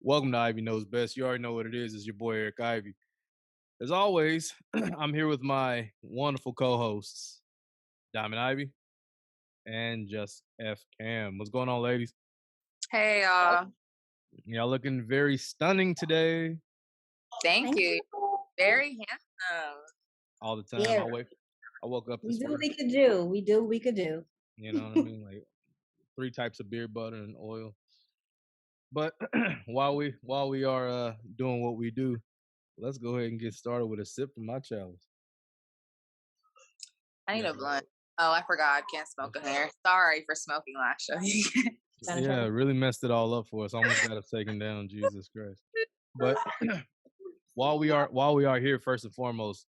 Welcome to Ivy Knows Best. You already know what it is. It's your boy Eric Ivy. As always, I'm here with my wonderful co-hosts, Diamond Ivy and Just F Cam. What's going on, ladies? Hey, Y'all looking very stunning today. thank Thank you. you. Very handsome. All the time. Yeah, I woke up we this do what morning. we could do. We do what we could do. You know what I mean? Like 3 types of beer, butter, and oil. But while we are doing what we do, let's go ahead and get started with a sip from my chalice. I need Yeah. a blunt. Oh, I forgot. I can't smoke in here. Sorry for smoking last show. Yeah, really messed it all up for us. Almost got us taken down. Jesus Christ. But while we are here, first and foremost,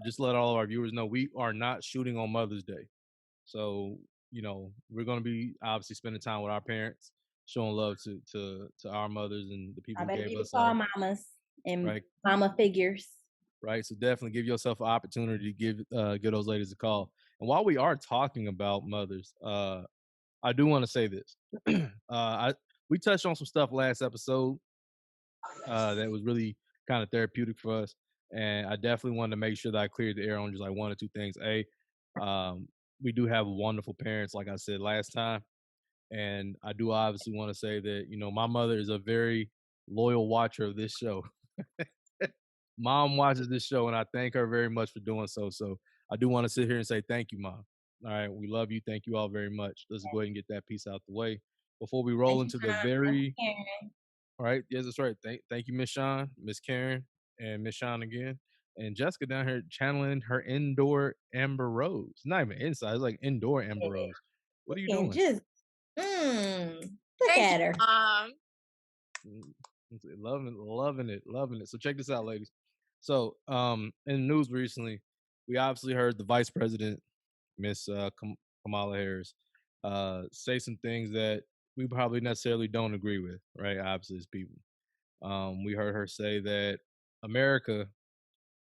just let all of our viewers know we are not shooting on Mother's Day. So, we're gonna be obviously spending time with our parents, showing love to our mothers and the people I who better gave be to us call our mamas and right. mama figures. Right. So definitely give yourself an opportunity to give those ladies a call. And while we are talking about mothers, I do want to say this. We touched on some stuff last episode that was really kind of therapeutic for us, and I definitely wanted to make sure that I cleared the air on just like 1 or 2 things. We do have wonderful parents, like I said last time, and I do obviously want to say that my mother is a very loyal watcher of this show. Mom watches this show, and I thank her very much for doing so. So I do want to sit here and say thank you, Mom. All right, we love you. Thank you all very much. Let's go ahead and get that piece out the way before we roll Thank you, into the Mom. very. Karen. All right, yes, that's right. Thank you, Miss Sean, Miss Karen, and Miss Sean again, and Jessica down here channeling her indoor Amber Rose. Not even inside; it's like indoor Amber Rose. What are you And doing? just, look Thank at you, her. Loving it. So check this out, ladies. So, in the news recently, we obviously heard the Vice President, Miss Kamala Harris, say some things that we probably necessarily don't agree with, right? Obviously, as people, we heard her say that America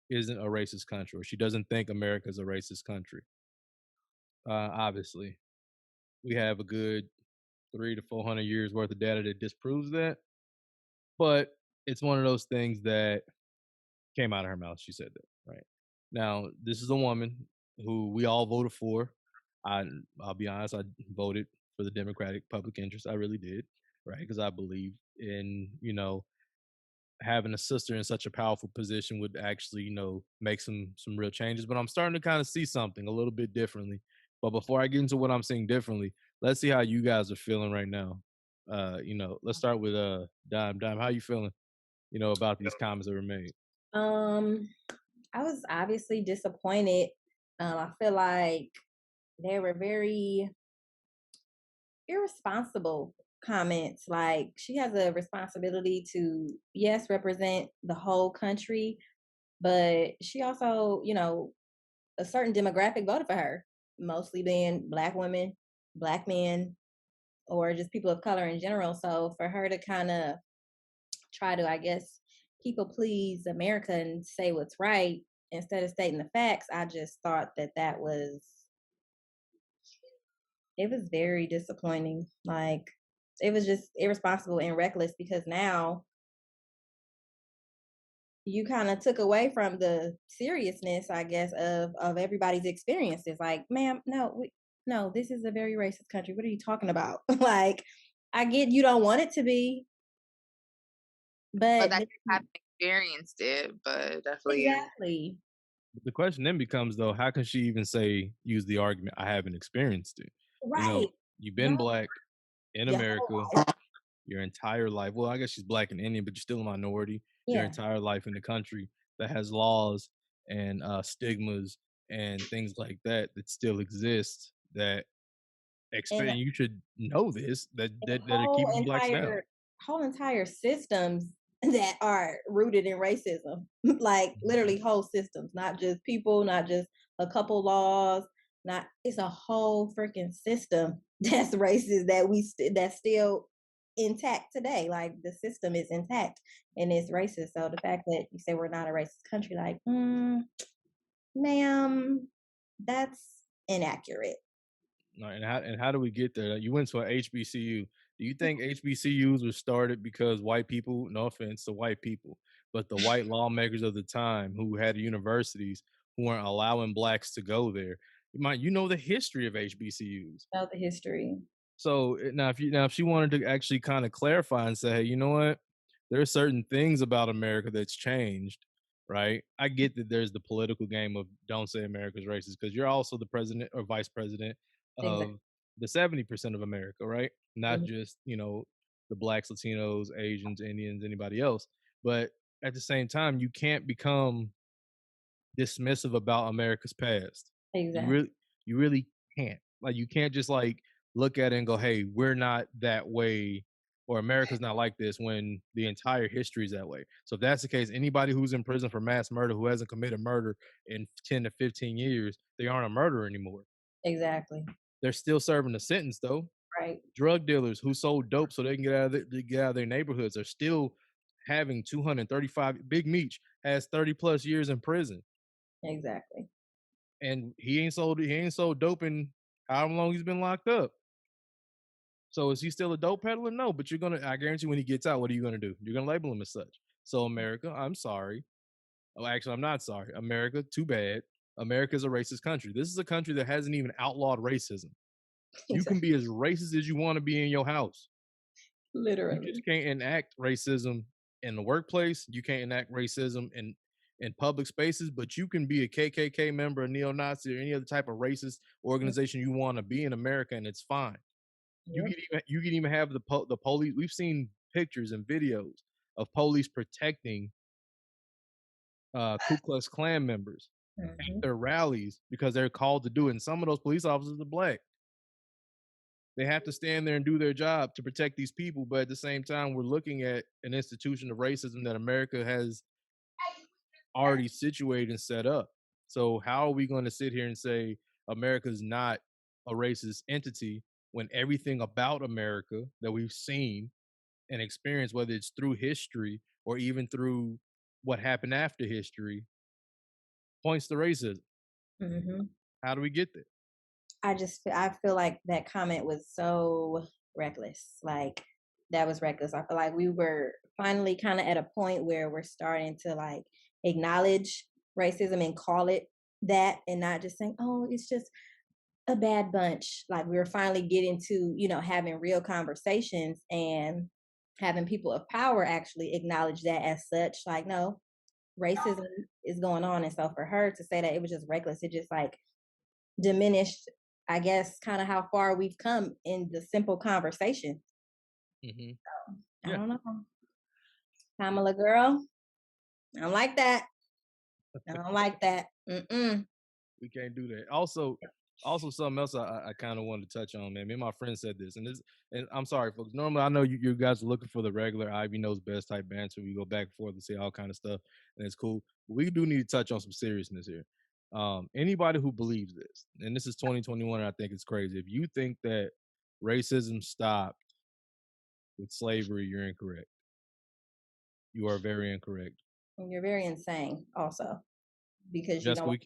isn't a racist country, or she doesn't think America is a racist country. Obviously, we have a good 300 to 400 years worth of data that disproves that, but it's one of those things that came out of her mouth. She said that, right? Now, this is a woman who we all voted for. I'll be honest, I voted for the Democratic public interest. I really did, right? Because I believe in, having a sister in such a powerful position would actually, make some real changes. But I'm starting to kind of see something a little bit differently. But before I get into what I'm seeing differently, let's see how you guys are feeling right now. Let's start with Dime. Dime, how you feeling, about these comments that were made? Um, I was obviously disappointed. I feel like they were very irresponsible comments. Like, she has a responsibility to, yes, represent the whole country, but she also, a certain demographic voted for her, mostly being Black women, Black men, or just people of color in general. So for her to kind of try to, I guess, people please America and say what's right instead of stating the facts, I just thought that it was very disappointing. Like, it was just irresponsible and reckless, because now you kind of took away from the seriousness, I guess, of everybody's experiences. Like, ma'am, no, this is a very racist country. What are you talking about? Like, I get you don't want it to be, but but that you haven't experienced it, but definitely. exactly. The question then becomes, though, how can she even use the argument, I haven't experienced it? Right. You've been Black in Yeah. America your entire life. Well, I guess she's Black and Indian, but you're still a minority your Yeah. entire life in the country that has laws and stigmas and things like that that still exist that expect And you should know this that are whole keeping Blacks down. entire systems that are rooted in racism. Like, literally whole systems, not just people, not just a couple laws, not it's a whole freaking system that's racist that that's still intact today. Like, the system is intact and it's racist. So the fact that you say we're not a racist country, like, ma'am, that's inaccurate. Right, and how do we get there? You went to a HBCU. Do you think HBCUs were started because white people? No offense to white people, but the white lawmakers of the time who had universities who weren't allowing blacks to go there. You know the history of HBCUs. Know the history. So now if she wanted to actually kind of clarify and say, hey, you know what, there are certain things about America that's changed, right? I get that there's the political game of don't say America's racist because you're also the president or vice president Exactly. of the 70% of America, right? Not just the blacks, Latinos, Asians, Indians, anybody else. But at the same time, you can't become dismissive about America's past. You Exactly. really you really can't. Like you can't just like look at it and go, "Hey, we're not that way," or "America's not like this," when the entire history is that way. So if that's the case, anybody who's in prison for mass murder who hasn't committed murder in 10 to 15 years, they aren't a murderer anymore. Exactly. They're still serving a sentence though. Right. Drug dealers who sold dope so they can get out of their neighborhoods are still having 235. Big Meech has 30 plus years in prison Exactly. and he ain't sold dope in however long he's been locked up. So is he still a dope peddler? No, but I guarantee when he gets out, what are you gonna do? You're gonna label him as such. So America, I'm sorry. Oh, actually, I'm not sorry. America, too bad. America's a racist country. This is a country that hasn't even outlawed racism. You can Exactly. be as racist as you want to be in your house. You just Literally. can't enact racism in the workplace. You can't enact racism in public spaces, but you can be a KKK member, a neo-Nazi, or any other type of racist organization you want to be in America, and it's fine. Yep. You can even have the police. We've seen pictures and videos of police protecting Ku Klux Klan members at Mhm. their rallies because they're called to do it. And some of those police officers are black. They have to stand there and do their job to protect these people, but at the same time, we're looking at an institution of racism that America has already situated and set up. So how are we going to sit here and say America's not a racist entity when everything about America that we've seen and experienced, whether it's through history or even through what happened after history, points to racism? Mhm. How do we get there? I feel like that comment was so reckless. Like that was reckless. I feel like we were finally kind of at a point where we're starting to like acknowledge racism and call it that and not just saying, "Oh, it's just a bad bunch." Like we were finally getting to, having real conversations and having people of power actually acknowledge that as such. Like, no, racism is going on. And so for her to say that it was just reckless, it just like diminished, I guess, kind of how far we've come in the simple conversation. Hmm. I Yeah, don't know. Kamala girl, I don't like that. I don't like that. Mm-mm. we can't do that. Also something else I kind of wanted to touch on, man. Me and my friend said this, and I'm sorry, folks. Normally, I know you guys are looking for the regular Ivy knows best type banter. We go back and forth and say all kind of stuff, and it's cool. But we do need to touch on some seriousness here. Anybody who believes this, and this is 2021, and I think it's crazy. If you think that racism stopped with slavery, you're incorrect. You are very incorrect. And you're very insane also because Jessica,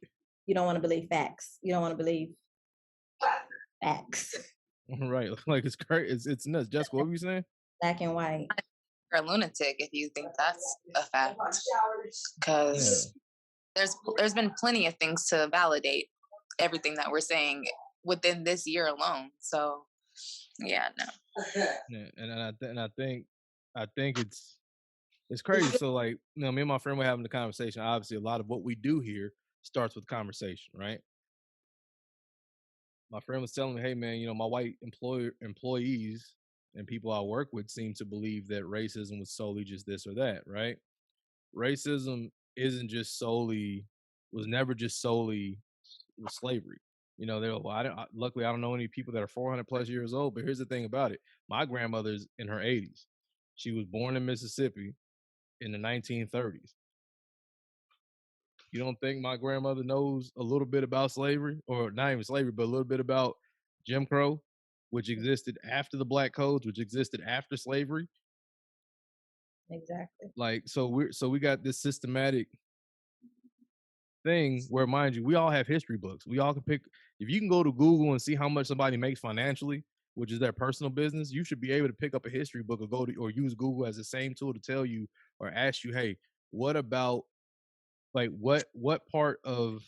you don't want to believe facts. You don't want to believe facts. right? Like it's crazy. It's nuts. Jessica, what were you saying? Black and white. You're a lunatic if you think that's a fact, Yeah. because there's been plenty of things to validate everything that we're saying within this year alone. So yeah, no. Yeah, I think it's crazy. So like, me and my friend were having the conversation. Obviously, a lot of what we do here starts with conversation, right? My friend was telling me, "Hey, man, my white employees and people I work with seem to believe that racism was solely just this or that, right? Racism isn't just solely was never just solely with slavery. They're well, luckily I don't know any people that are 400 plus years old. But here's the thing about it: my grandmother's in her 80s. She was born in Mississippi in the 1930s. You don't think my grandmother knows a little bit about slavery, or not even slavery, but a little bit about Jim Crow, which existed after the Black Codes, which existed after slavery? Exactly. Like, so we got this systematic thing where, mind you, we all have history books. We all can pick if you can go to Google and see how much somebody makes financially, which is their personal business, you should be able to pick up a history book or go to or use Google as the same tool to tell you or ask you, hey, what about like what part of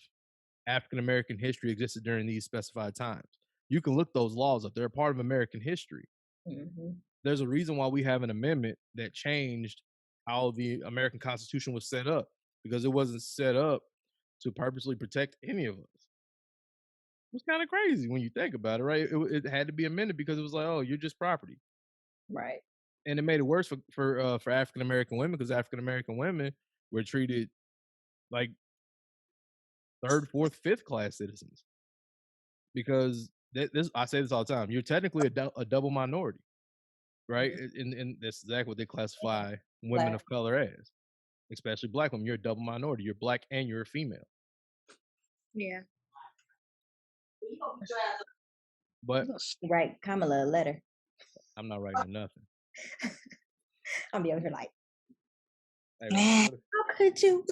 African American history existed during these specified times? You can look those laws up. They're a part of American history. Mhm. There's a reason why we have an amendment that changed how the American Constitution was set up because it wasn't set up to purposely protect any of us. It's kind of crazy when you think about it, right? It had to be amended because it was like, oh, you're just property, Right. and it made it worse for African American women because African American women were treated like third, fourth, fifth class citizens because this I say this all the time. You're technically a double minority, right? Mhm. And that's exactly what they Yeah. classify women Black. of color as, especially black women. You're a double minority. You're black and you're a female. Yeah. But Write Kamala a letter. I'm not writing her nothing. I'll be over here like, Hey, Man, how could you?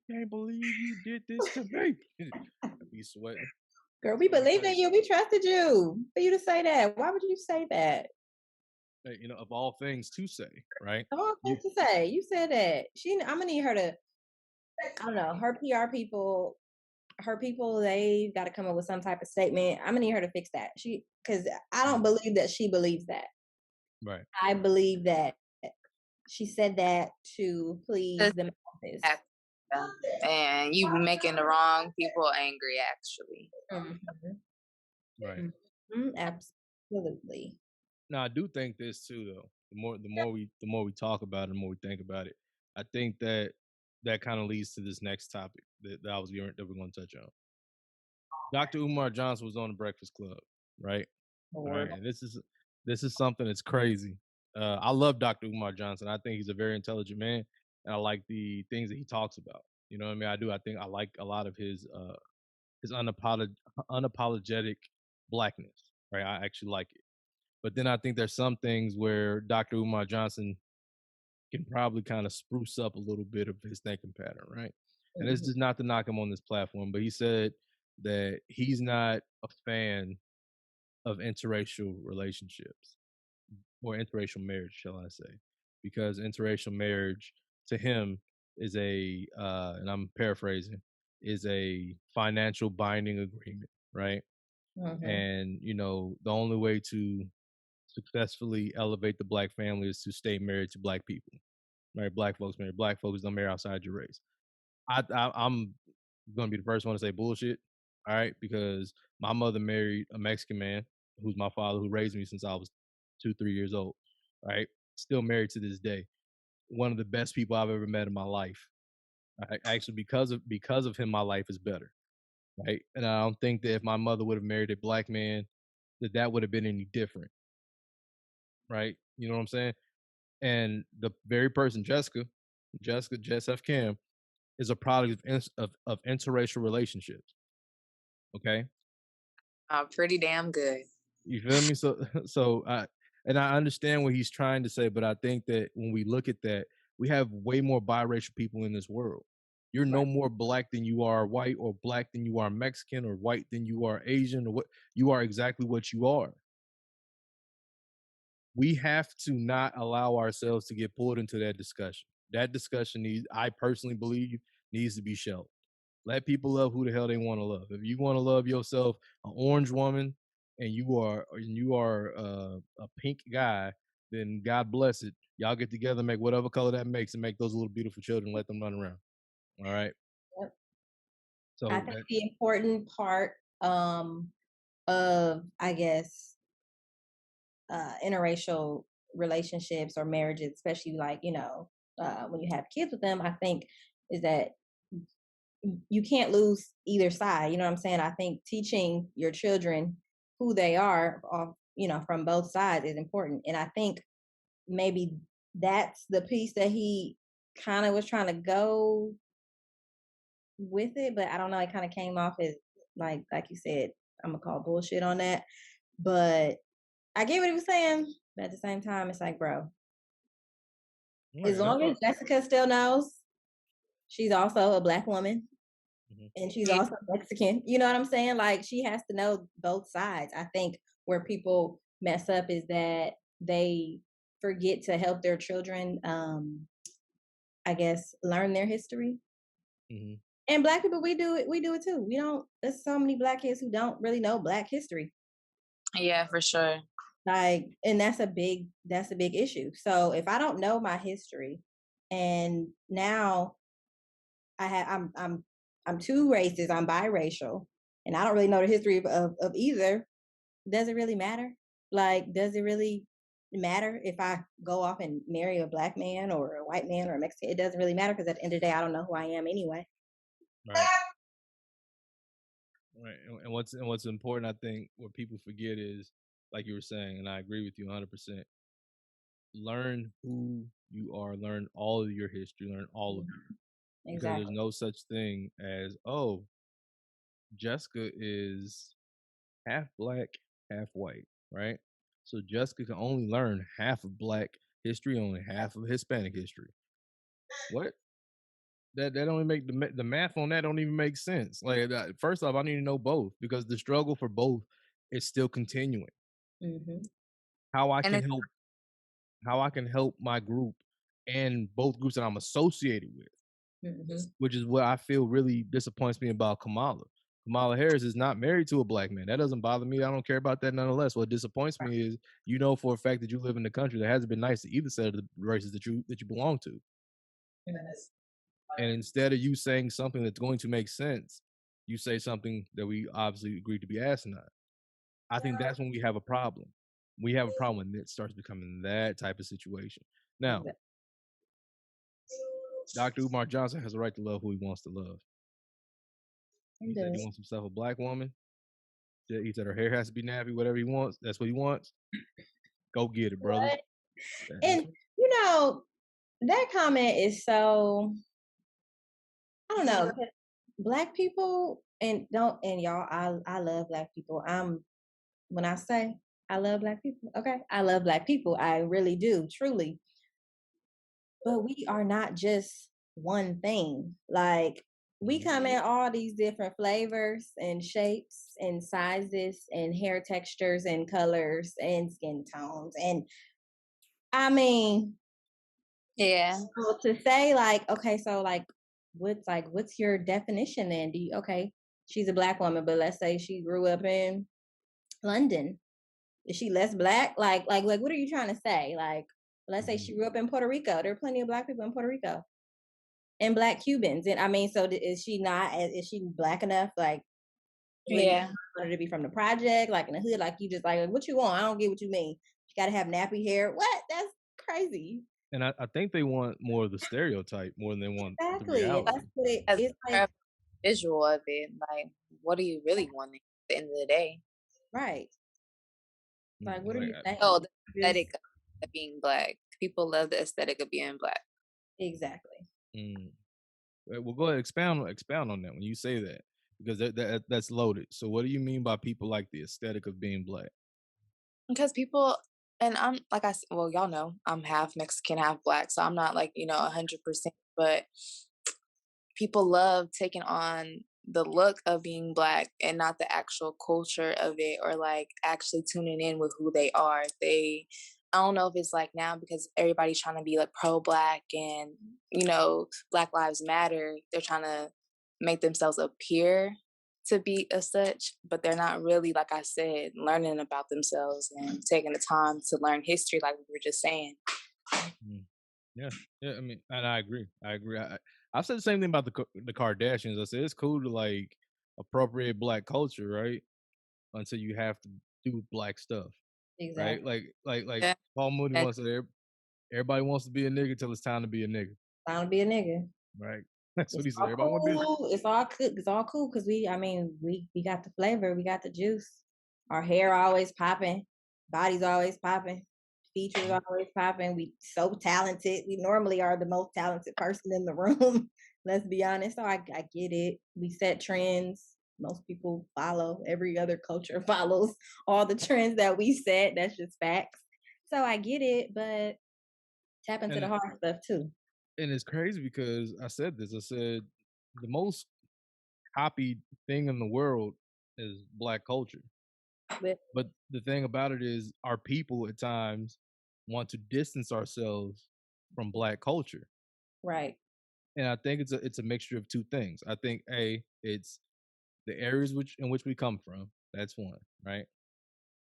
can't believe you did this to me. I'd be sweating. Girl, we Sweating believed in crazy. you. We trusted you. For you to say that. Why would you say that? Hey, of all things to say, right? Oh, You things to say. You said that. I'm gonna need her to, I don't know, her people, they gotta come up with some type of statement. I'm gonna need her to fix that. Because I don't mm, believe that she believes that. right. I believe that she said that to please this the masses. act- and you making the wrong people angry, actually. Mhm. Right. Mhm. Absolutely. Now I do think this too though. The more we talk about it, the more we think about it. I think that that kind of leads to this next topic that we're going to touch on. Dr. Umar Johnson was on the Breakfast Club, right? All right, Lord. and this is something that's crazy. I love Dr. Umar Johnson. I think he's a very intelligent man, and I like the things that he talks about. You know what I mean? I do. I think I like a lot of his unapologetic blackness. Right? I actually like it. But then I think there's some things where Dr. Umar Johnson can probably kind of spruce up a little bit of his thinking pattern, right? And this Mhm. is not to knock him on this platform, but he said that he's not a fan of interracial relationships or interracial marriage, shall I say, because interracial marriage to him is and I'm paraphrasing, is a financial binding agreement, right? Mhm. And the only way to successfully elevate the black family is to stay married to black people. Marry black folks, marry black folks, don't marry outside your race. I'm gonna be the first one to say bullshit. All right, because my mother married a Mexican man who's my father who raised me since I was 2, 3 years old. Right, still married to this day. One of the best people I've ever met in my life. Actually, because of him, my life is better. Right, and I don't think that if my mother would have married a black man, that would have been any different. Right, you know what I'm saying? And the very person, Jess F. Kim, is a product of interracial relationships. Okay, Pretty damn good. you feel me? So I understand what he's trying to say, but I think that when we look at that, we have way more biracial people in this world. You're no Right. more black than you are white, or black than you are Mexican, or white than you are Asian, or what you are exactly what you are. We have to not allow ourselves to get pulled into that discussion. That discussion I personally believe, needs to be shelved. Let people love who the hell they want to love. If you want to love yourself, an orange woman, and you are a pink guy, then God bless it. Y'all get together, make whatever color that makes, and make those little beautiful children. Let them run around. All right. Yep. I So think that the important part of, I guess, interracial relationships or marriages, especially like, when you have kids with them, I think is that you can't lose either side. You know what I'm saying? I think teaching your children who they are, from both sides is important. And I think maybe that's the piece that he kind of was trying to go with it, but I don't know. It kind of came off as like you said, I'm gonna call bullshit on that. But I get what he was saying. But at the same time, it's like, bro, as right, that's long what as Jessica still knows she's also a black woman, Mhm. and she's Yeah. also Mexican. You know what I'm saying? Like she has to know both sides. I think where people mess up is that they forget to help their children, I guess, learn their history. Mhm. And black people, we do it too. We don't. There's so many black kids who don't really know black history. Yeah, for sure. Like, and that's a big issue. So if I don't know my history, and now I'm two races, I'm biracial, and I don't really know the history of either. Does it really matter? Like, does it really matter if I go off and marry a black man or a white man or a Mexican? It doesn't really matter because at the end of the day, I don't know who I am anyway. Right. Right. And what's important, I think, what people forget is, like you were saying, and I agree with you 100%. Learn who you are. Learn all of your history. Learn all of you, Mhm. because there's Exactly. no such thing as, oh, Jessica is half black, half white, right? So Jessica can only learn half of black history, only half of Hispanic history. What? That don't even make the math on that don't even make sense. Like, first off, I need to know both because the struggle for both is still continuing. Hmm. How I And can it's help how I can help my group and both groups that I'm associated with, Hmm. which is what I feel really disappoints me about Kamala. Kamala Harris is not married to a black man. That doesn't bother me. I don't care about that nonetheless. What disappoints me is, you know, for a fact that you live in a country that hasn't been nice to either set of the races that you belong to. And instead of you saying something that's going to make sense, you say something that we obviously agreed to be asinine. I think that's when we have a problem. We have a problem when it starts becoming that type of situation. Now, Exactly. Dr. Umar Johnson has a right to love who he wants to love. He said he wants himself a black woman. He said her hair has to be nappy, whatever he wants. That's what he wants. Go get it, brother. What? That's And you know, that comment is so, I don't know. 'Cause black people and don't and y'all, I love black people. When I say I love black people, okay, I love black people. I really do, truly. But we are not just one thing. Like we Mhm. come in all these different flavors and shapes and sizes and hair textures and colors and skin tones. And I mean, yeah. so to say like, okay, so what's your definition then? Do you okay, she's a black woman, but let's say she grew up in London. Is she less black? Like what are you trying to say? Like, let's say Mhm. she grew up in Puerto Rico. There are plenty of black people in Puerto Rico and black Cubans. And I mean, so is she not? Is she black enough? Like, where you Yeah. want her to be from the project, like in the hood? Like you just like what you want? I don't get what you mean. She got to have nappy hair. What? That's crazy. And I think they want more of the stereotype more than they want the Exactly. And that's reality. what As it's more like. of a visual of it, like, what are you really wanting at the end of the day? Right. Like, what are Like, you saying? Oh, the Just aesthetic of being black. People love the aesthetic of being black. exactly. mm. Well, go ahead, expound on that when you say that, because that's loaded. So, what do you mean by people like the aesthetic of being black? Because people, and I'm like well, y'all know I'm half Mexican, half black, so I'm not like 100%, but people love taking on the look of being black and not the actual culture of it, or like actually tuning in with who they are. I don't know if it's like now because everybody's trying to be like pro black and Black Lives Matter, they're trying to make themselves appear to be as such, but they're not really, like I said, learning about themselves and taking the time to learn history, like we were just saying. Mm. Yeah, yeah. I mean, and I agree. I agree. I've said the same thing about the Kardashians. I said it's cool to like appropriate black culture, right? Until you have to do black stuff, right? Exactly. Like Yeah. Paul Mooney And once said, everybody wants to be a nigga till it's time to be a nigga, Bound to be a nigga. right? That's what It's he said. all Everybody want to be. cool. It's all cool. It's all cool because I mean, we got the flavor. We got the juice. Our hair always popping. Body's always popping. Features Mhm. always popping. We so talented. We normally are the most talented person in the room. Let's be honest. So I get it. We set trends. Most people follow. Every other culture follows all the trends that we set. That's just facts. So I get it, but tap into And the hard stuff too. and it's crazy because I said this. I said the most. copied thing in the world is black culture. But But the thing about it is our people at times want to distance ourselves from black culture. right. And I think it's a mixture of two things. I think it's the areas in which we come from. That's one, right?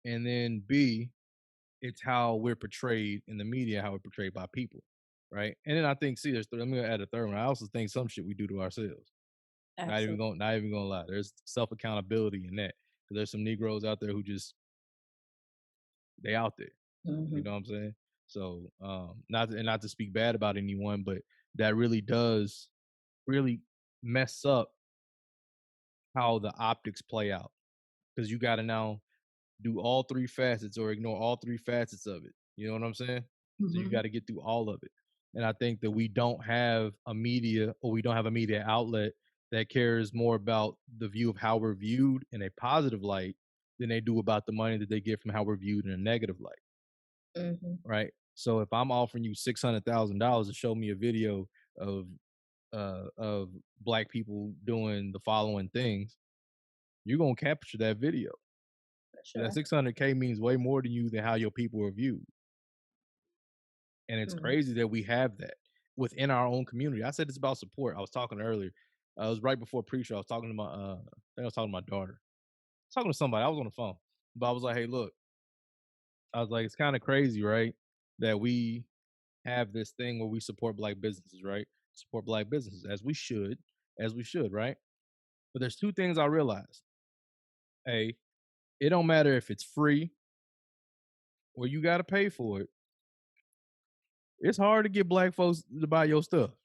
And then B, it's how we're portrayed in the media, how we're portrayed by people, right? And then I think C, I'm gonna add a third one. I also think some shit we do to ourselves. Absolutely. Not even gonna lie. There's self accountability in that. 'Cause there's some Negroes out there who just they out there. You Mhm. know what I'm saying? So not to speak bad about anyone, but that really does really mess up how the optics play out. Because you gotta now do all three facets or ignore all three facets of it. You know what I'm saying? So you Mhm. got to get through all of it. And I think that we don't have a media or we don't have a media outlet that cares more about the view of how we're viewed in a positive light than they do about the money that they get from how we're viewed in a negative light. Mhm. Right. So if I'm offering you $600,000 to show me a video of of black people doing the following things, you're gonna capture that video. For That sure. 600K means way more to you than how your people are viewed. And it's Mhm. crazy that we have that within our own community. I said it's about support. I was talking earlier. I was right before pre-show. I was talking to I think I was talking to my daughter. I was talking to somebody. I was on the phone. But I was like, hey, look, I was like, it's kind of crazy, right? That we have this thing where we support black businesses, right? Support black businesses as we should, right? But there's two things I realized. A, it don't matter if it's free or you gotta pay for it. It's hard to get black folks to buy your stuff.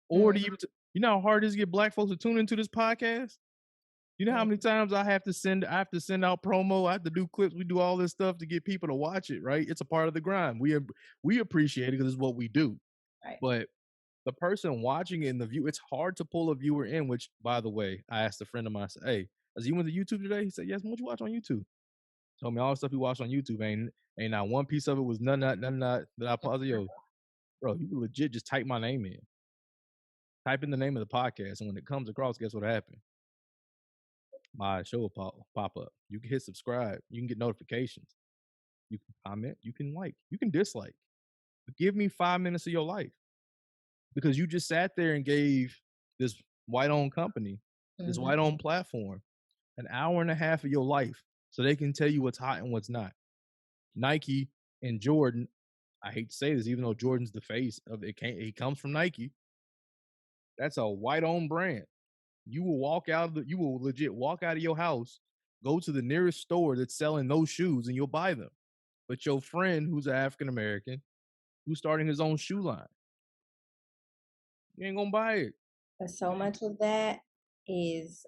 Or to Mhm. even you know how hard it is to get black folks to tune into this podcast? You know how many Mhm. times I have to send out promo, I have to do clips, we do all this stuff to get people to watch it, right? It's a part of the grind. We appreciate it because it's what we do. Right. But the person watching it in the view, it's hard to pull a viewer in, which by the way, I asked a friend of mine, I said, hey, has you went to YouTube today? He said, yes, what you watch on YouTube? Told me all the stuff he watched on YouTube. Ain't not one piece of it was none not that I paused. Yo, bro, you can legit just type my name in. Type in the name of the podcast, and when it comes across, guess what happened? My show will pop up. You can hit subscribe. You can get notifications. You can comment. You can like. You can dislike. But give me 5 minutes of your life because you just sat there and gave this white-owned company, this Mhm. white-owned platform, an hour and a half of your life so they can tell you what's hot and what's not. Nike and Jordan. I hate to say this, even though Jordan's the face of it, he comes from Nike. That's a white-owned brand. You will legit walk out of your house, go to the nearest store that's selling those shoes, and you'll buy them. But your friend who's African American, who's starting his own shoe line, you ain't gonna buy it. But so much of that is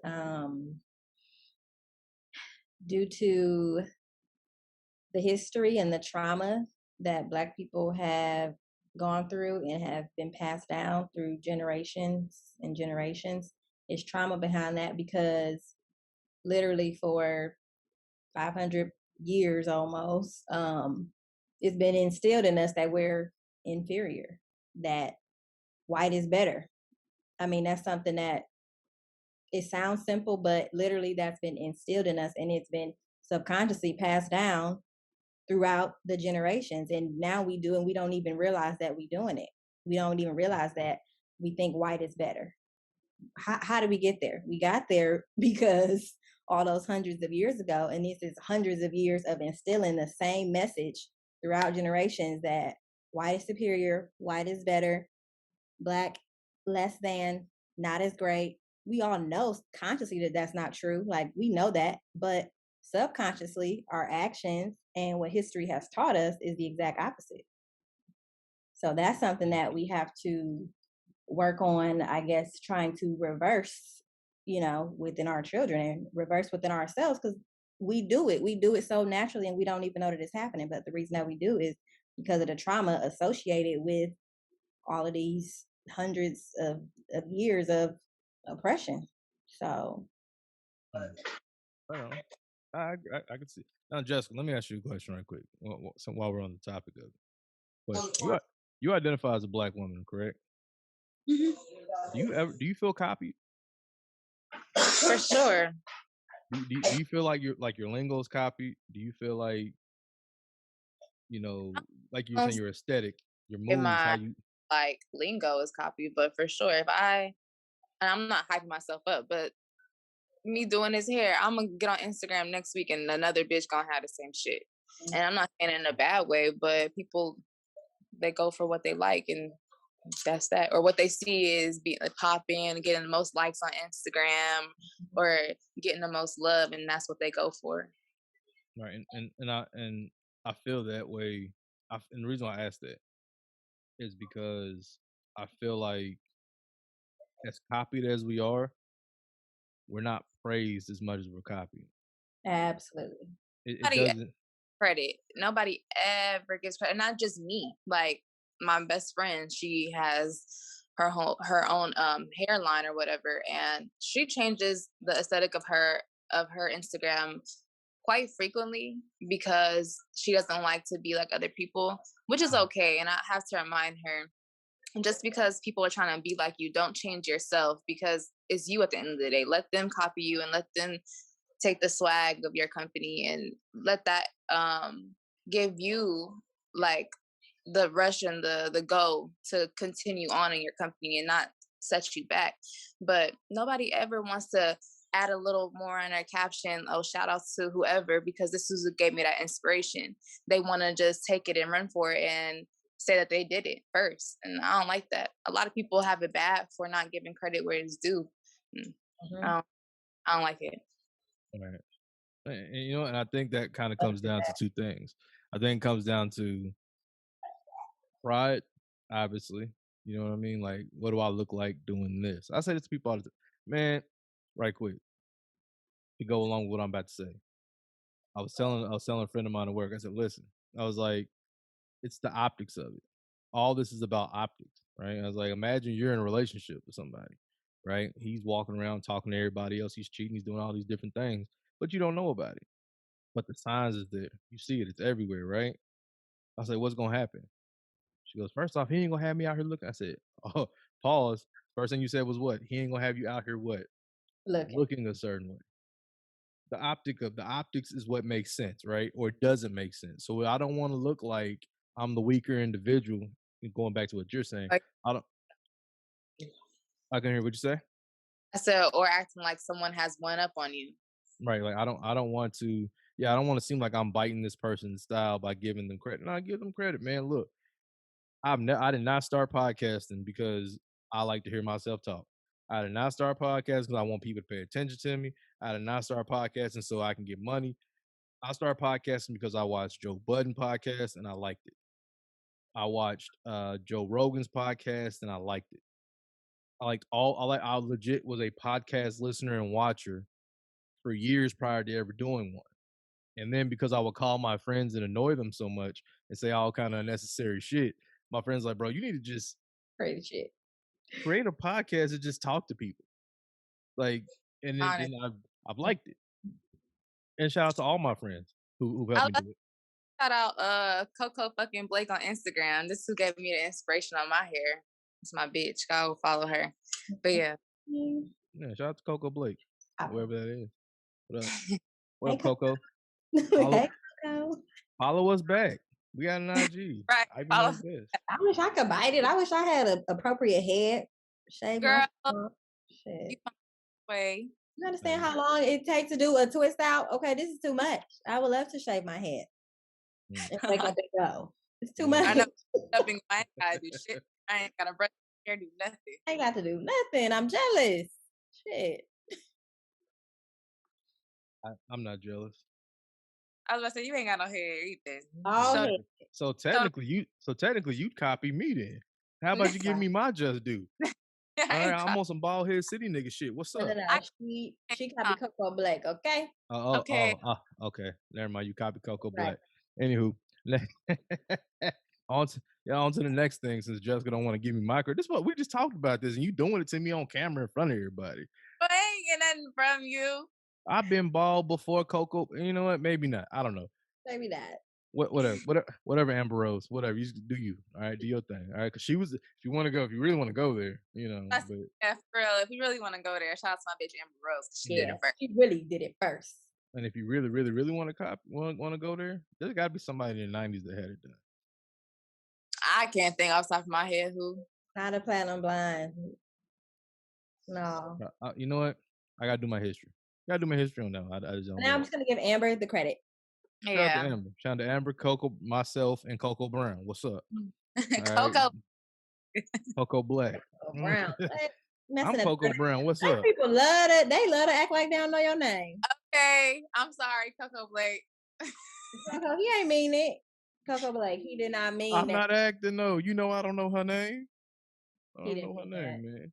due to the history and the trauma that Black people have gone through and have been passed down through generations and generations. There's trauma behind that because literally for 500 years almost, it's been instilled in us that we're inferior, that white is better. I mean, that's something that it sounds simple, but literally that's been instilled in us and it's been subconsciously passed down throughout the generations. And now we do, and we don't even realize that we're doing it. We don't even realize that we think white is better. How did we get there? We got there because all those hundreds of years ago, and this is hundreds of years of instilling the same message throughout generations that white is superior, white is better, black less than, not as great. We all know consciously that that's not true. Like we know that, but subconsciously, our actions and what history has taught us is the exact opposite. So that's something that we have to work on, I guess, trying to reverse, within our children and reverse within ourselves because we do it. We do it so naturally and we don't even know that it's happening. But the reason that we do is because of the trauma associated with all of these hundreds of years of oppression. So, Mm, I know. I can see. Now, Jessica, let me ask you a question right quick. So while we're on the topic of it, but you identify as a black woman, correct? Mhm. Do you feel copied? For sure. Do you feel like your lingo is copied? Do you feel like, like you were I saying, don't your aesthetic, your say moves, how my you like lingo is copied, but for sure, if I and I'm not hyping myself up, but me doing his hair, I'm gonna get on Instagram next week and another bitch gonna have the same shit. And I'm not saying it in a bad way, but people they go for what they like and that's that. Or what they see is being like, popping, getting the most likes on Instagram or getting the most love and that's what they go for. right? And I feel that way. And the reason why I asked that is because I feel like, as copied as we are, we're not praised as much as we're copied. Absolutely. It Nobody doesn't. credit. Nobody ever gets credit. Not just me. Like my best friend, she has her own hairline or whatever, and she changes the aesthetic of her Instagram quite frequently because she doesn't like to be like other people, which is okay. And I have to remind her, just because people are trying to be like you, don't change yourself because it's you at the end of the day. Let them copy you and let them take the swag of your company and let that give you like the rush and the go to continue on in your company and not set you back. But nobody ever wants to add a little more in their caption, oh, shout outs to whoever, because this is what gave me that inspiration. They want to just take it and run for it and say that they did it first. And I don't like that. A lot of people have it bad for not giving credit where it's due. Mm, I Mhm. don't, I don't like it. Right. And I think that kind of comes down to two things. I think it comes down to pride, obviously. You know what I mean? Like, what do I look like doing this? I say this to people all the time. Man, right quick, to go along with what I'm about to say. I was telling a friend of mine at work, I said, listen, I was like, it's the optics of it. All this is about optics, right? I was like, imagine you're in a relationship with somebody, right? He's walking around talking to everybody else, he's cheating, he's doing all these different things, but you don't know about it. But the signs is there. You see it, it's everywhere, right? I was like, what's gonna happen? She goes, first off, he ain't gonna have me out here looking. I said, oh, pause. First thing you said was what? He ain't gonna have you out here what? Looking. Looking a certain way. The optics is what makes sense, right? Or doesn't make sense. So I don't want to look like I'm the weaker individual. Going back to what you're saying, Like I don't. I can hear what you say. I said, or acting like someone has one up on you. Right. Like I don't want to. Yeah, I don't want to seem like I'm biting this person's style by giving them credit. No, I give them credit, man. Look, I did not start podcasting because I like to hear myself talk. I did not start podcasting because I want people to pay attention to me. I did not start podcasting so I can get money. I started podcasting because I watched Joe Budden podcast and I liked it. I watched Joe Rogan's podcast and I liked it. I legit was a podcast listener and watcher for years prior to ever doing one. And then because I would call my friends and annoy them so much and say all kind of unnecessary shit, my friends like, bro, you need to just Crazy shit. create a podcast and just talk to people. Like, and then Honest. I've liked it. And shout out to all my friends who helped I me love do it. shout out Coco fucking Blake on Instagram. This who gave me the inspiration on my hair. It's my bitch. Go follow her. But yeah. Mm. Yeah, shout out to Coco Blake, Oh. whoever that is. What up? What Hey, up, Coco? Follow hey, Coco. follow us back. We got an IG. Right. Ivy Follow knows best. I wish I could bite it. I wish I had an appropriate head. Shave my girl. scalp. You Shit. on the way. You understand Hey, how long it takes to do a twist out? Okay, this is too much. I would love to shave my head mm, and take let it go. It's too yeah. I much. know dubbing I ain't gotta do shit. I ain't gotta brush my hair, do nothing. I ain't got to do nothing. I'm jealous. Shit. I'm not jealous. I was about to say you ain't got no hair either. All So head. So so technically you'd copy me then. How about you give Right. me my just due? All I right, ain't I'm got on some bald head city nigga shit. What's No, no, up? no. I She copied Coco Black, okay? okay. Okay. Never mind. You copy Coco Right. Black. Anywho, on to on to the next thing. Since Jessica don't want to give me my credit, this is what we just talked about this, and you doing it to me on camera in front of everybody. But I ain't getting nothing from you. I've been bald before Coco. You know what? Maybe not. I don't know. Maybe that. whatever, Amber Rose, whatever. You just do you. All right, do your thing. All right, because she was. If you want to go, if you really want to go there, That's But yeah, for real. If we really want to go there, shout out to my bitch Amber Rose 'cause she did Yeah, it first. she really did it first. and if you really, really, really want to want to go there, there's got to be somebody in the '90s that had it done. I can't think off the top of my head who. Not a platinum blind. No. You know what? I gotta do my history. Gotta do my history on that. I just don't Now know I'm it. just gonna give Amber the credit. Shout out to Yeah. Amber. Shout out to Amber, Coco, myself, and Coco Brown. What's up? All right, Coco. Coco Black. Oh, Brown. What? I'm Messing up Coco your name. Brown. What's Some up? people love to they love to act like they don't know your name. Okay, I'm sorry, Coco Blake. Coco, he ain't mean it. Coco Blake, he did not mean I'm that. not acting. No, I don't know her name. I He don't didn't know her mean name, that. man.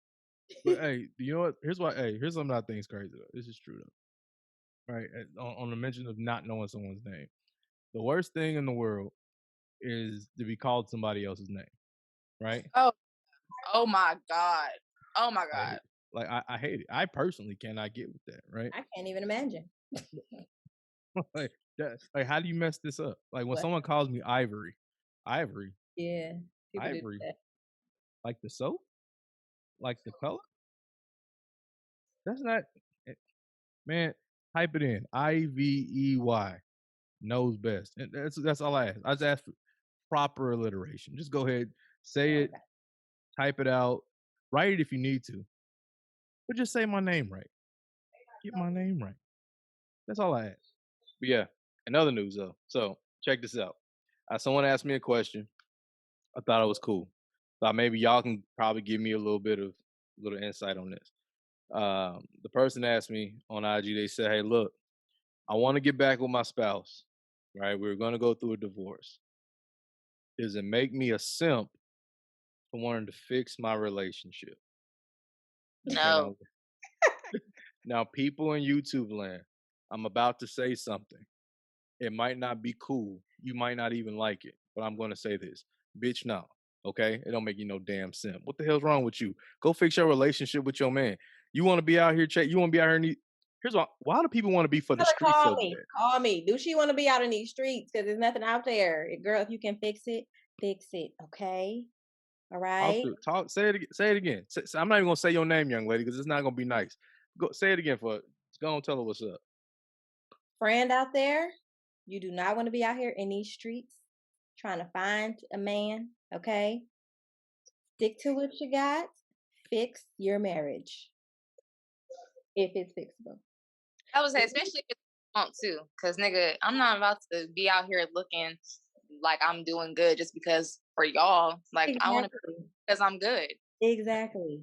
But hey, you know what? Here's why. Hey, here's something I think is crazy though. This is true though. Right? On the mention of not knowing someone's name, the worst thing in the world is to be called somebody else's name. Right? Oh, oh my god. Oh my I god. hate, I hate it. I personally cannot get with that. Right? I can't even imagine. like how do you mess this up? Like when What? someone calls me Ivory, Ivory, Yeah, people do Ivory, that. like the soap, like the color. That's not, eh, man. Type it in. Ivey knows best, and that's all I ask. I just ask for proper alliteration. Just go ahead, say it, Okay. type it out, write it if you need to, but just say my name right. Get my name right. That's all I ask. But yeah, in other news though. So check this out. Someone asked me a question. I thought it was cool. Thought maybe y'all can probably give me a little insight on this. The person asked me on IG. They said, "Hey, look, I want to get back with my spouse. Right? We're going to go through a divorce. Does it make me a simp for wanting to fix my relationship?" Okay, No. now people in YouTube land, I'm about to say something. It might not be cool. You might not even like it, but I'm going to say this, bitch. No, okay, it don't make you no damn simp. What the hell's wrong with you? Go fix your relationship with your man. You want to be out here, check. You want to be out here. Here's why. Why do people want to be for the Tell her, streets so call me. bad? Call me. Do she want to be out in these streets? Because there's nothing out there. Girl, if you can fix it, fix it. Okay. All Talk right. to talk. Say it again. Say it again. I'm not even gonna say your name, young lady, because it's not gonna be nice. Go say it again for. Go and tell her what's up. Friend out there, you do not want to be out here in these streets trying to find a man. Okay. Stick to what you got. Fix your marriage if it's fixable. I would say, especially if it's want to, because nigga, I'm not about to be out here looking like I'm doing good just because for y'all. Like I want to Exactly. because I'm good. Exactly.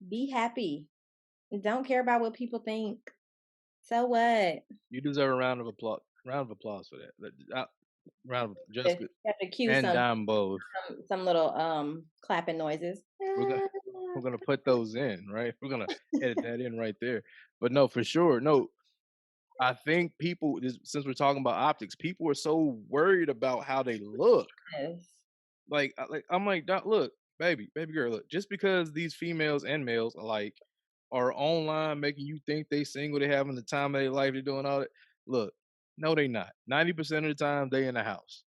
Be happy. Don't care about what people think. So what? You deserve a round of applause. Round of applause for that. Round of You Jessica have to cue and Dime both. some little clapping noises. We're gonna we're gonna put those in, right? We're gonna edit that in right there. But no, for sure, no. I think people, since we're talking about optics, people are so worried about how they look. Yes. Like I'm like, "Doc, look, baby girl, look. Just because these females and males alike are online making you think they single, they having the time of their life, they're doing all that. Look, no, they not. 90% of the time, they in the house.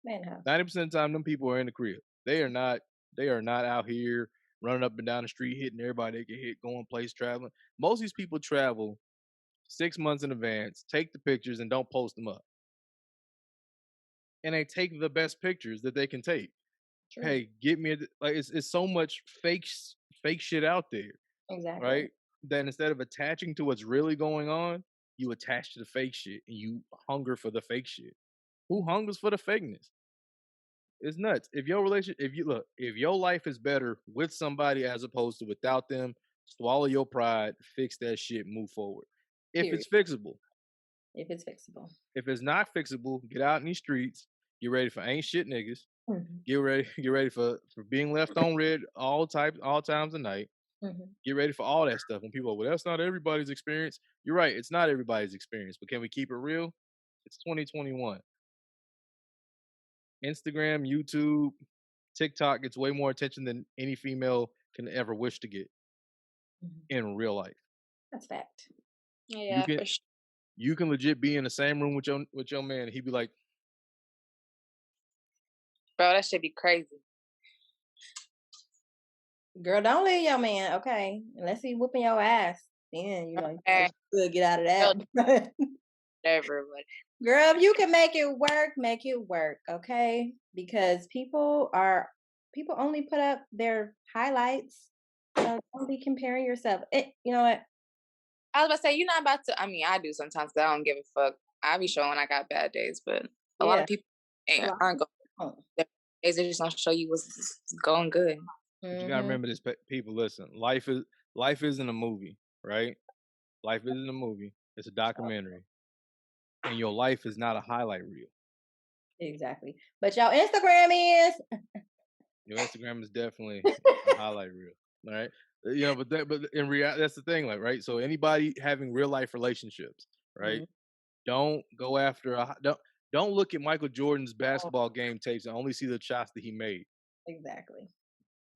Man house. 90% of the time, them people are in the crib. They are not. They are not out here running up and down the street, hitting everybody they can hit, going place traveling. Most of these people travel 6 months in advance, take the pictures, and don't post them up. And they take the best pictures that they can take. True. Hey, get me like it's so much fake shit out there, Exactly. right? That instead of attaching to what's really going on, you attach to the fake shit and you hunger for the fake shit. Who hungers for the fakeness? It's nuts. If your life is better with somebody as opposed to without them, swallow your pride, fix that shit, move forward. If Period. it's fixable. If it's fixable. If it's not fixable, get out in these streets, get ready for ain't shit niggas. Mhm. Get ready, get ready for being left on red all times of night. Mhm. Get ready for all that stuff. When people are, well, that's not everybody's experience. You're right, it's not everybody's experience, but can we keep it real? It's 2021. Instagram, YouTube, TikTok gets way more attention than any female can ever wish to get Mhm. in real life. That's fact. You Yeah, can for sure. you can legit be in the same room with your man, and he'd be like, Bro, that should be crazy. Girl, don't leave your man, okay? Unless he whooping your ass. Then, you Eh, probably should get out of well, that. whatever, but Girl, if you can make it work, okay? Because people only put up their highlights. So don't be comparing yourself. You know what? I was about to say, you're not about to. I mean, I do sometimes 'cause I don't give a fuck. I be showing I got bad days, but a lot Yeah, of people a lot aren't of going. people don't. Their days they just don't show you what's going good. But you gotta Mhm. remember this, people. Listen, life isn't a movie, right? Life isn't a movie. It's a documentary, and your life is not a highlight reel. Exactly. But your Instagram is. Your Instagram is definitely a highlight reel, all right? But in reality, that's the thing, like, right? So anybody having real life relationships, right? Mhm. Don't go after don't look at Michael Jordan's basketball game tapes and only see the shots that he made. Exactly.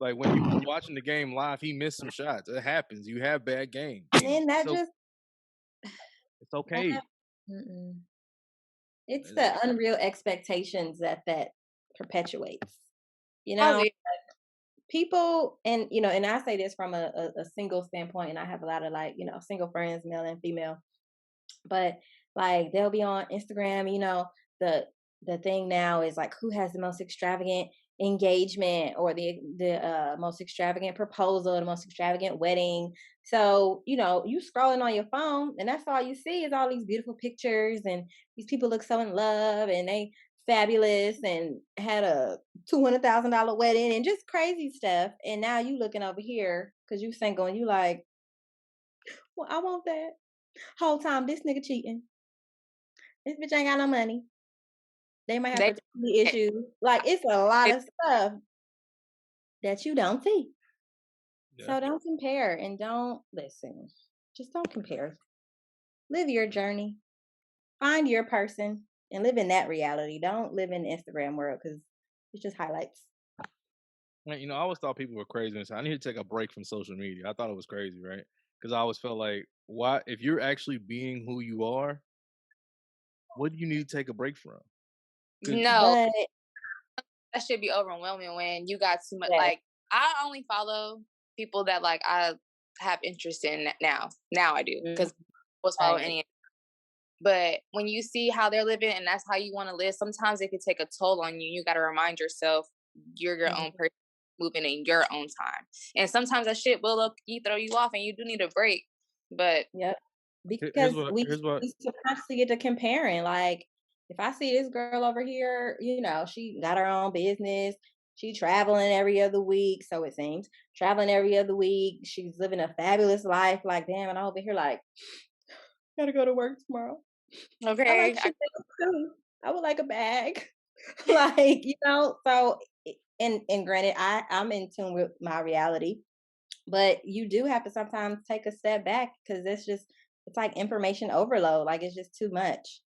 Like when you were watching the game live, he missed some shots. It happens. You have bad games. And that So just it's that okay. mm-mm. It's Uh, the unreal expectations that perpetuates. You Oh know, yeah, people and I say this from a single standpoint, and I have a lot of like, single friends, male and female, but like they'll be on Instagram, the the thing now is like who has the most extravagant engagement or the most extravagant proposal, the most extravagant wedding. So, you scrolling on your phone and that's all you see is all these beautiful pictures and these people look so in love and they fabulous and had a $200,000 wedding and just crazy stuff. And now you looking over here because you single and you like, well, I want that. Whole time this nigga cheating. This bitch ain't got no money. They might have they fertility issues. Like it's a lot it, of stuff that you don't see. yeah. So don't compare and don't listen. Just don't compare. Live your journey. Find your person and live in that reality. Don't live in the Instagram world because it's just highlights. I always thought people were crazy and said, I need to take a break from social media. I thought it was crazy, right? Because I always felt like, why if you're actually being who you are, what do you need to take a break from? Because no, But that should be overwhelming when you got too much. yes. Like I only follow people that like I have interest in now. Now I do Mhm. because was following Right. any. But when you see how they're living and that's how you want to live, sometimes it could take a toll on you. You got to remind yourself you're your own Mhm. person moving in your own time. And sometimes that shit will throw you off and you do need a break. But Yep. here's Because what here's what we constantly get to comparing. Like, if I see this girl over here, she got her own business. She traveling every other week, so it seems. Traveling every other week. She's living a fabulous life. Like, damn, and I'm over here like, gotta go to work tomorrow. I like okay, Chanel too. I would like a bag. Like, so and granted, I'm in tune with my reality. But you do have to sometimes take a step back because it's like information overload. Like it's just too much.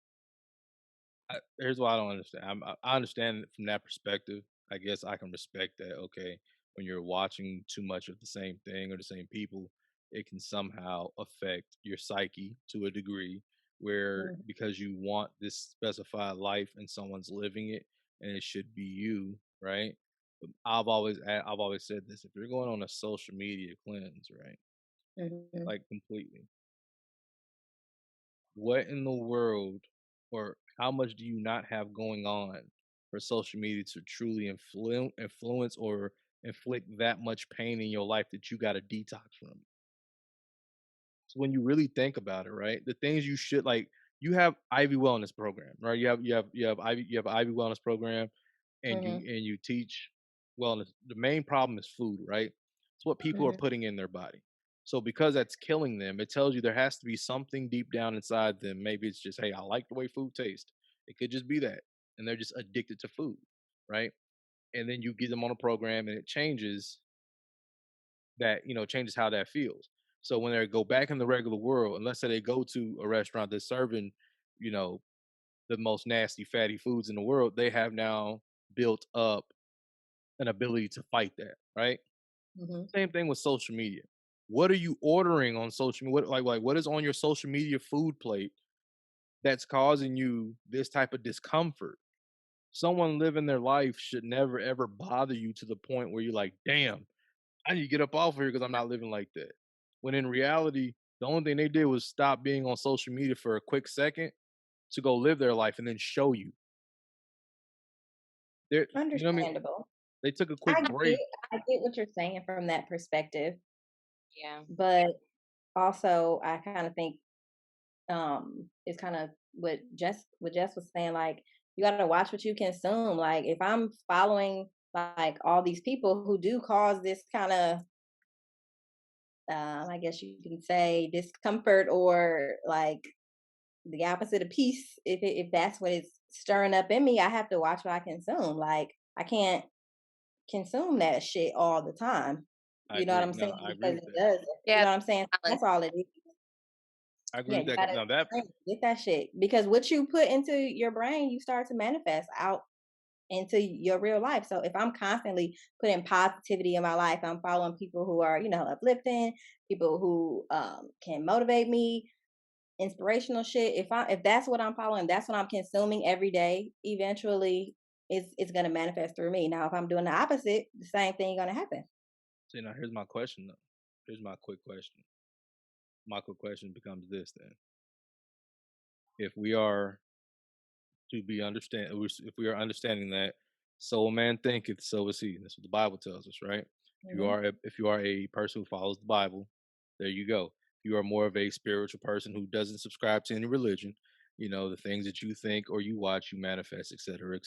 here's what I don't understand. I understand it from that perspective. I guess I can respect that. Okay, when you're watching too much of the same thing or the same people, it can somehow affect your psyche to a degree where Mhm, because you want this specified life and someone's living it and it should be you, right? But I've always said this: if you're going on a social media cleanse, right, mhm, like completely, what in the world or how much do you not have going on for social media to truly influence or inflict that much pain in your life that you got to detox from? So when you really think about it, right, the things you should like, you have Ivy Wellness program, right? You have Ivy Wellness program, and mhm, you teach wellness. The main problem is food, right? It's what people are mhm, putting in their body. So because that's killing them, it tells you there has to be something deep down inside them. Maybe it's just, hey, I like the way food tastes. It could just be that, and they're just addicted to food, right? And then you get them on a program, and it changes that, changes how that feels. So when they go back in the regular world, and let's say they go to a restaurant that's serving, you know, the most nasty fatty foods in the world, they have now built up an ability to fight that, right? mhm. Same thing with social media. What are you ordering on social media? What what is on your social media food plate that's causing you this type of discomfort? someone living their life should never ever bother you to the point where you're like, damn, I need to get up off here because I'm not living like that. When in reality, the only thing they did was stop being on social media for a quick second to go live their life and then show you. You know what I mean? Understandable. They took a quick I break. get I get what you're saying from that perspective, Yeah. but also I kind of think it's kind of what Jess was saying, like you got to watch what you consume. Like if I'm following like all these people who do cause this kind of I guess you can say discomfort or like the opposite of peace, if that's what is stirring up in me, I have to watch what I consume. Like I can't consume that shit all the time. I You know what agree. I'm No, saying? I agree Because with it that. does. You Yeah, know what I'm saying? balance. That's all it is. I agree Yeah, with you that. gotta Now that get that shit because what you put into your brain, you start to manifest out into your real life. So if I'm constantly putting positivity in my life, I'm following people who are, uplifting, people who can motivate me, inspirational shit. If that's what I'm following, that's what I'm consuming every day, eventually it's gonna manifest through me. Now if I'm doing the opposite, the same thing gonna happen. see now here's my question though. Here's my quick question. My quick question becomes this then. If we are to be understand if we are understanding that so a man thinketh, so is he. That's what the Bible tells us, right? Hmm. If you are a person who follows the Bible, there you go. If you are more of a spiritual person who doesn't subscribe to any religion, the things that you think or you watch, you manifest, et cetera,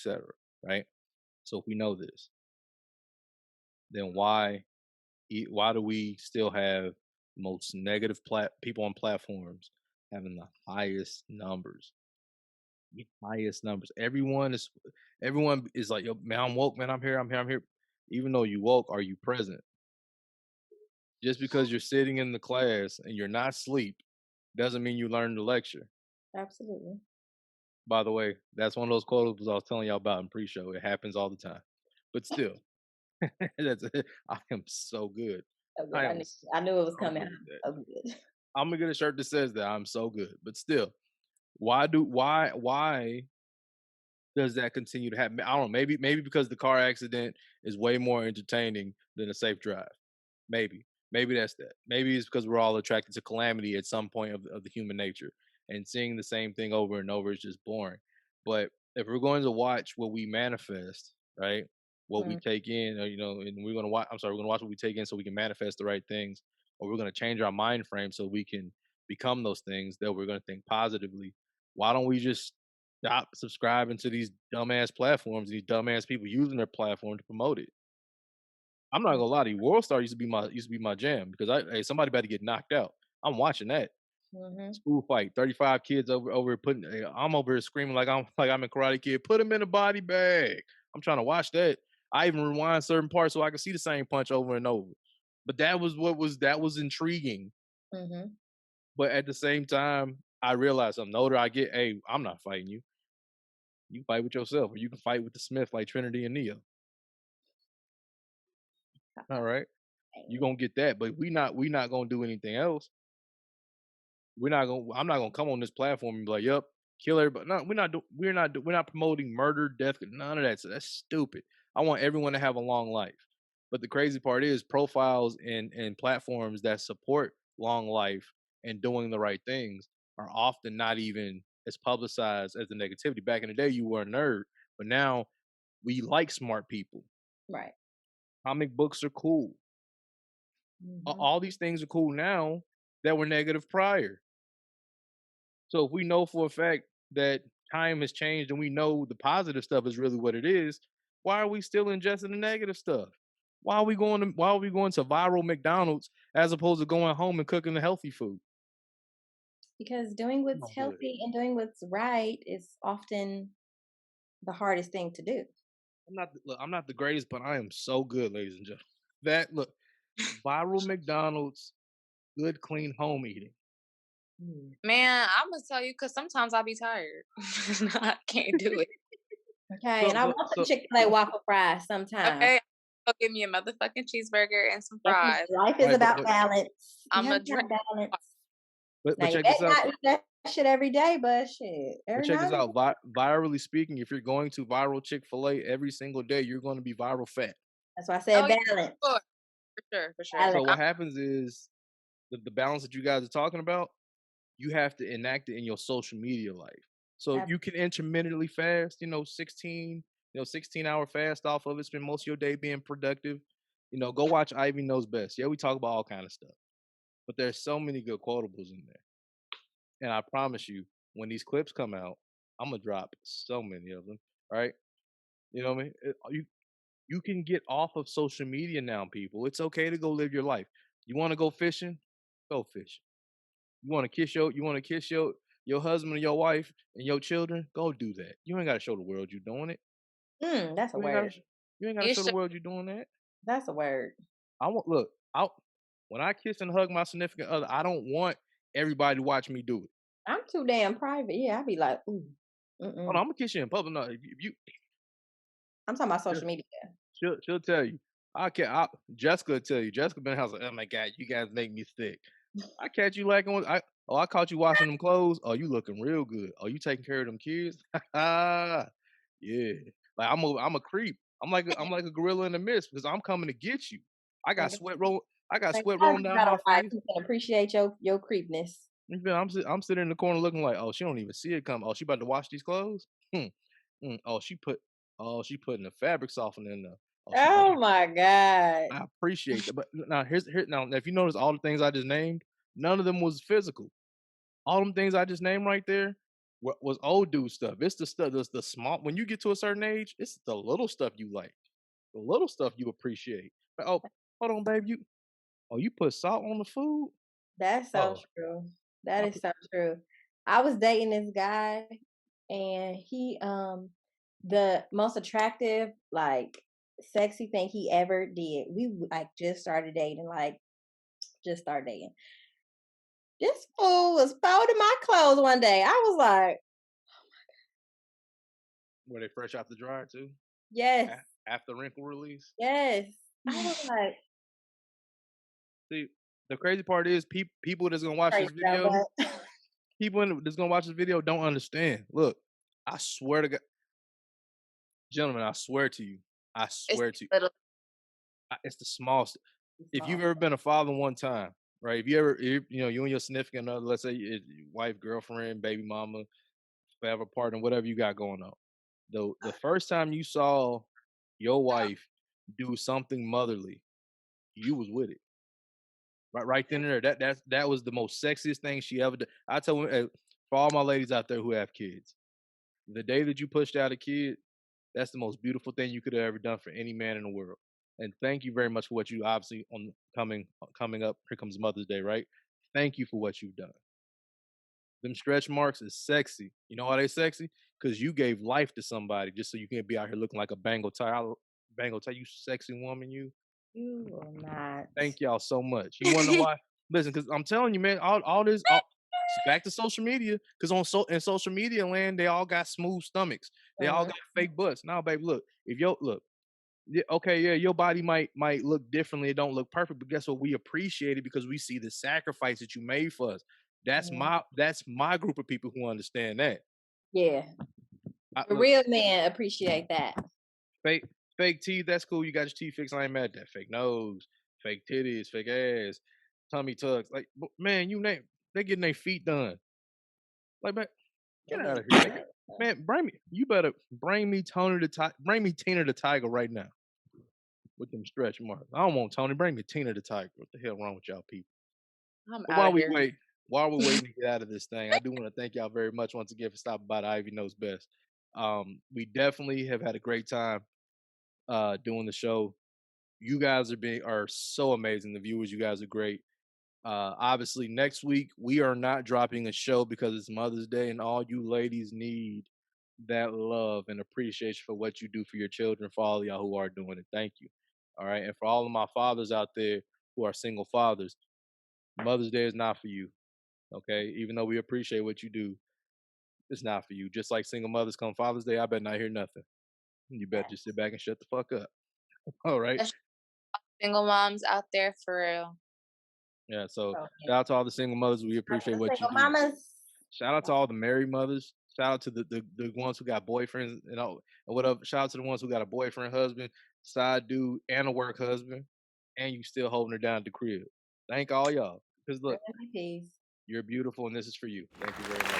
right? So if we know this, then why do we still have most negative people on platforms having the highest numbers? The highest numbers. Everyone is like, yo, man, I'm woke, man. I'm here. I'm here. I'm here. Even though you woke, are you present? Just because you're sitting in the class and you're not asleep doesn't mean you learned the lecture. Absolutely. By the way, that's one of those quotables I was telling y'all about in pre-show. It happens all the time. But still, that's I am so good. So I good. am I knew it was so coming. good at that. So good. I'm gonna get a shirt that says that I'm so good. But still, why does that continue to happen? I don't know. Maybe because the car accident is way more entertaining than a safe drive. Maybe that's that. Maybe it's because we're all attracted to calamity at some point of the human nature, and seeing the same thing over and over is just boring. But if we're going to watch what we manifest, right? What we Mm, take in, and we're gonna watch. I'm sorry, we're gonna watch what we take in so we can manifest the right things, or we're gonna change our mind frame so we can become those things that we're gonna think positively. Why don't we just stop subscribing to these dumbass platforms, these dumbass people using their platform to promote it? I'm not mm, gonna lie to you. World Star used to be my jam because hey, somebody about to get knocked out. I'm watching that mhm. school fight. 35 kids over putting. I'm over here screaming like I'm a Karate Kid. Put him in a body bag. I'm trying to watch that. I even rewind certain parts so I can see the same punch over and over. But that was intriguing. Mhm. But at the same time, I realized something. The older I get, hey, I'm not fighting you. You fight with yourself, or you can fight with the Smith like Trinity and Neo. All right, you gonna get that, but we not gonna do anything else. I'm not gonna come on this platform and be like, "Yep, kill everybody." No, we're not promoting murder, death, none of that. So that's stupid. I want everyone to have a long life. But the crazy part is profiles and platforms that support long life and doing the right things are often not even as publicized as the negativity. Back in the day, you were a nerd, but now we like smart people. Right. Comic books are cool. Mhm. All these things are cool now that were negative prior. So if we know for a fact that time has changed and we know the positive stuff is really what it is, why are we still ingesting the negative stuff? Why are we going to viral McDonald's as opposed to going home and cooking the healthy food? Because doing what's Oh, good. healthy and doing what's right is often the hardest thing to do. I'm not the greatest, but I am so good, ladies and gentlemen. That look, viral McDonald's, good clean home eating. Mm. Man, Imma tell you because sometimes I be tired. I can't do it. Okay, So and I so want some so Chick-fil-A waffle fries sometimes. Okay? Go give me a motherfucking cheeseburger and some That's fries. life is right, about balance. You Imma have to drink have balance. but Now you check this better out not though. eat that shit every day, but shit, But every check now this and then. out. Virally speaking, if you're going to viral Chick-fil-A every single day, you're going to be viral fat. That's why I Oh, said yeah, balance. for sure, for sure, for sure. So Balance. what happens is the balance that you guys are talking about, you have to enact it in your social media life. So Ab you can intermittently fast, 16-hour fast off of it, spend most of your day being productive. Go watch Ivy Knows Best. Yeah, we talk about all kind of stuff. But there's so many good quotables in there. And I promise you, when these clips come out, I'm gonna drop so many of them, right? You know what I mean? You can get off of social media now, people. It's okay to go live your life. You want to go fishing? Go fishing. You want to kiss your husband and your wife and your children? Go do that. You ain't got to show the world you're doing it. that's a You ain't got word. to. You ain't got to You show the should. world you're doing that. That's a word. I want look. I When I kiss and hug my significant other, I don't want everybody to watch me do it. I'm too damn private. Yeah, I'd be like, ooh, Oh no, mm-mm. I'm gonna kiss you in public. No, if you I'm talking about social media. she'll tell you. Jessica will tell you. Jessica been in the house like, oh my god, you guys make me sick. I catch you like I caught you washing them clothes. Oh, you looking real good. Oh, you taking care of them kids? Yeah. Like I'm a creep. I'm like a gorilla in the mist because I'm coming to get you. I got Thank sweat roll. I got thank sweat God rolling you down got a my wife face. who can appreciate your creepness. You feel? I'm sitting in the corner looking like, oh, she don't even see it come. Oh, she about to wash these clothes. Hmm. Oh, she putting the fabric softener in there. Oh, she about to. Oh my god. I appreciate that. But now now if you notice all the things I just named, none of them was physical. All them things I just named right there was old dude stuff. It's the stuff that's the small when you get to a certain age, it's the little stuff you like. The little stuff you appreciate. Like, oh, hold on, babe. You put salt on the food? That's so Oh, true. That I is put so true. I was dating this guy and he the most attractive, like sexy thing he ever did. We like just started dating, like just started dating. This fool was folding my clothes one day. I was like, were they fresh out the dryer too? yes, After wrinkle release? yes. I was like, See, the crazy part is people that's gonna watch crazy this though, video, but that's gonna watch this video don't understand. Look, I swear to God, gentlemen, I swear to you, I It's swear to you, little. it's the smallest. it's If you've small. ever been a father one time, right? You and your significant other, let's say your wife, girlfriend, baby mama, forever partner, whatever you got going on. The first time you saw your wife do something motherly, you was with it. Right then and there. That was the most sexiest thing she ever did. I tell for all my ladies out there who have kids, the day that you pushed out a kid, that's the most beautiful thing you could have ever done for any man in the world. And thank you very much for what you obviously on coming up. Here comes Mother's Day, right? Thank you for what you've done. Them stretch marks is sexy. You know why they sexy? Because you gave life to somebody just so you can be out here looking like a Bengal tie. Bengal tie, you sexy woman, you. You will not. Thank y'all so much. You wanna know why? Listen, because I'm telling you, man, all this back to social media, because in social media land, they all got smooth stomachs. They all Mhm. got fake butts. Now, baby, look, if your look, yeah, okay, yeah, your body might look differently. It don't look perfect, but guess what? We appreciate it because we see the sacrifice that you made for us. Mhm. That's my group of people who understand that. Yeah. The Look, real men appreciate that. fake fake teeth, that's cool. You got your teeth fixed. I ain't mad at that. Fake nose, fake titties, fake ass, tummy tucks. Like man, they getting their feet done. Like man, get They out get of here, man. Man, bring me. You better bring me Tina the Tiger right now with them stretch marks. I don't want Tony. Bring me Tina the Tiger. What the hell wrong with y'all people? I'm But out of here. while we're waiting to get out of this thing, I do want to thank y'all very much once again for stopping by. The Ivy Knows Best. We definitely have had a great time doing the show. You guys are so amazing. The viewers, you guys are great. Obviously, next week we are not dropping a show because it's Mother's Day, and all you ladies need that love and appreciation for what you do for your children. For all of y'all who are doing it, thank you. All right, and for all of my fathers out there who are single fathers, Mother's Day is not for you. Okay, even though we appreciate what you do, it's not for you. Just like single mothers come Father's Day, I bet not hear nothing. You better just sit back and shut the fuck up. All right. Especially single moms out there for real. Yeah. So So, shout out to all the single mothers. We shout out to appreciate the what you single do. mamas. Shout out to all the married mothers. Shout out to the ones who got boyfriends and all and whatever. Shout out to the ones who got a boyfriend, husband, side dude, and a work husband, and you still holding her down at the crib. Thank all y'all. Because look, Rest in peace. you're beautiful, and this is for you. Thank you very much.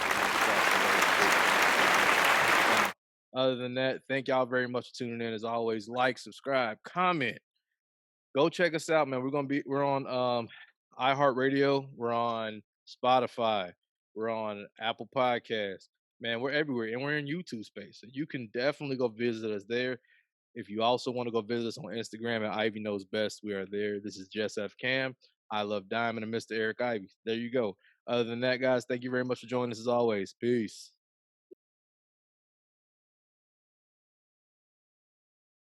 And other than that, thank y'all very much for tuning in. As always, like, subscribe, comment. Go check us out, man. We're on iHeartRadio, we're on Spotify, we're on Apple Podcasts. Man, we're everywhere and we're in YouTube space. So you can definitely go visit us there. If you also want to go visit us on Instagram at Ivy Knows Best, we are there. This is Jess F. Cam. I love Diamond and Mr. Eric Ivy. There you go. Other than that, guys, thank you very much for joining us as always. Peace.